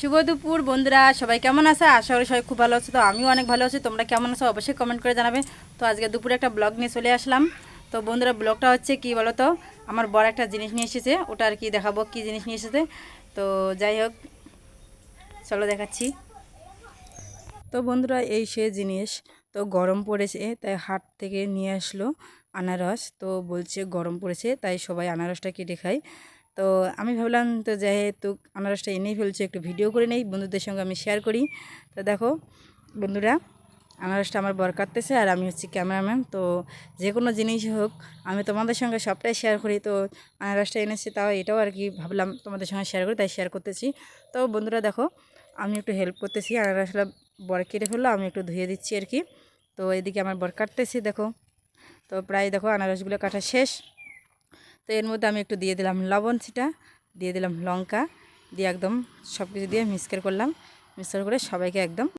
শুভ দুপুর বন্ধুরা, সবাই কেমন আছে? আশা করি সবাই খুব ভালো আছে। তো আমিও অনেক ভালো আছি। তোমরা কেমন আছো অবশ্যই কমেন্ট করে জানাবে। তো আজকে দুপুরে একটা ব্লগ নিয়ে চলে আসলাম। তো বন্ধুরা, ব্লগটা হচ্ছে কি বলো তো, আমার বড় একটা জিনিস নিয়ে এসেছে, ওটা আর কি দেখাবো কি জিনিস নিয়ে এসেছে। তো যাই হোক, চলো দেখাচ্ছি। তো বন্ধুরা, এই সে জিনিস। তো গরম পড়েছে তাই হাট থেকে নিয়ে আসলো আনারস। তো বলছে গরম পড়েছে তাই সবাই আনারসটা কেটে খায়। তো আমি ভাবলাম তো যেহেতু আনারসটা এনেই ফেলছে, একটু ভিডিও করে নেই, বন্ধুদের সঙ্গে আমি শেয়ার করি। তো দেখো বন্ধুরা, আনারসটা আমার বর কাটতেছে আর আমি হচ্ছি ক্যামেরাম্যান। তো যে কোনো জিনিস হোক আমি তোমাদের সঙ্গে সবটাই শেয়ার করি। তো আনারসটা এনেছি, তাও এটাও আর কি ভাবলাম তোমাদের সঙ্গে শেয়ার করি, তাই শেয়ার করতেছি। তো বন্ধুরা দেখো, আমি একটু হেল্প করতেছি। আনারসটা বর কেটে ফেললো, আমি একটু ধুয়ে দিচ্ছি আর কি। তো এদিকে আমার বর কাটতেছি দেখো। তো প্রায় দেখো আনারসগুলো কাটা শেষ। তো এর মধ্যে আমি একটু দিয়ে দিলাম লবণ ছিটা, দিয়ে দিলাম লঙ্কা, দিয়ে একদম সব কিছু দিয়ে মিক্সচার করলাম। মিক্সচার করে সবাইকে একদম